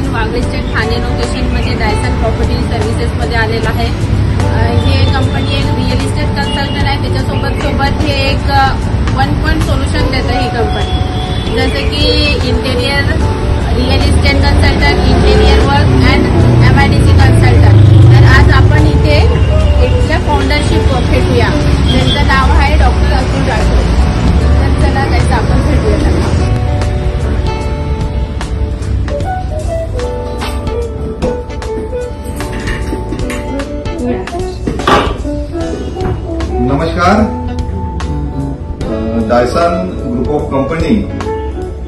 आपण वागळीच्या Thane लोकेशनमध्ये Dyson property सर्व्हिसेसमध्ये आलेला आहे। हे कंपनी एक रिअल इस्टेट कन्सल्टंट आहे, त्याच्यासोबत हे एक 1 पॉइंट सोल्युशन देतं ही कंपनी, जसं की interior real estate consultant, interior work and MIDC consultant. तर आज आपण इथे एकच्या फाउंडरशिप भेटूया, त्यांचं नाव आहे डॉक्टर अतुल राठोड। तर चला त्याचं आपण भेटूया त्यांना। नमस्कार, डायसन ग्रुप ऑफ कंपनी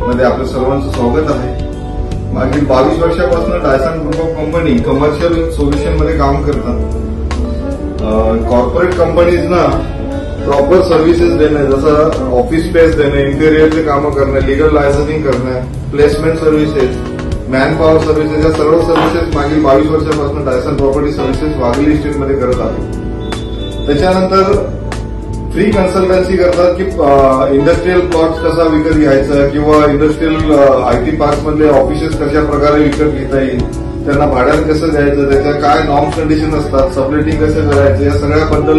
मध्ये आपलं सर्वांचं स्वागत आहे। मागील 22 वर्षापासून Dyson group of company commercial solution मध्ये काम करतात। कॉर्पोरेट कंपनीजना प्रॉपर सर्व्हिसेस देणे, जसं ऑफिस स्पेस देणे, इंटेरियरचे कामं करणे, लीगल लायसन्सिंग करणे, placement services, man power services, या सर्व सर्व्हिसेस मागील 22 वर्षापासून डायसन प्रॉपर्टी सर्व्हिसेस वाघली इस्टेट मध्ये करत आहे। त्याच्यानंतर फ्री कन्सल्टन्सी करतात की इंडस्ट्रियल प्लॉट कसा विकत घ्यायचा किंवा इंडस्ट्रियल IT पार्क मधले ऑफिसेस कशा प्रकारे विकत घेता येईल, त्यांना भाड्यात कसं द्यायचं, त्याच्या काय नॉर्म्स कंडिशन असतात, सबलेटिंग कसं करायचं, या सगळ्याबद्दल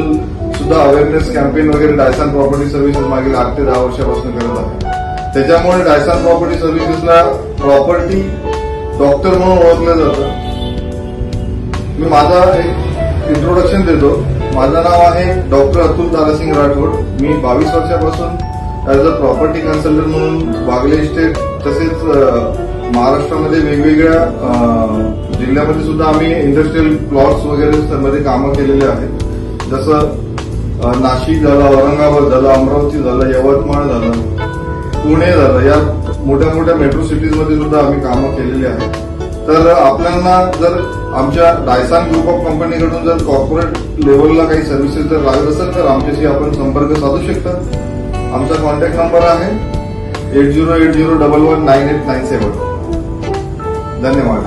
सुद्धा अवेअरनेस कॅम्पेन वगैरे डायसन प्रॉपर्टी सर्व्हिसेस मागील 8 ते 10 वर्षापासून करत आहे। त्याच्यामुळे डायसन प्रॉपर्टी सर्व्हिसेसला प्रॉपर्टी डॉक्टर म्हणून ओळखलं जातं। मी माझा एक इंट्रोडक्शन देतो। माझं नाव आहे डॉक्टर अतुल दारासिंग राठोड। मी 22 वर्षापासून ऍज अ प्रॉपर्टी कन्सल्टंट म्हणून वाघले इस्टेट तसेच महाराष्ट्रामध्ये वेगवेगळ्या जिल्ह्यामध्ये सुद्धा आम्ही इंडस्ट्रियल प्लॉट्स वगैरे मध्ये कामं केलेले आहेत, जसं नाशिक झालं, औरंगाबाद झालं, अमरावती झालं, यवतमाळ झालं, पुणे झालं, या मोठ्या मोठ्या मेट्रो सिटीजमध्ये सुद्धा आम्ही कामं केलेली आहेत। तर आपल्याला जर आमच्या डायसन ग्रुप ऑफ कंपनीकडून जर कॉर्पोरेट लेवलला काही सर्व्हिसेस जर लागत असेल तर आमच्याशी आपण संपर्क साधू शकता। आमचा कॉन्टॅक्ट नंबर आहे 8080119897। धन्यवाद।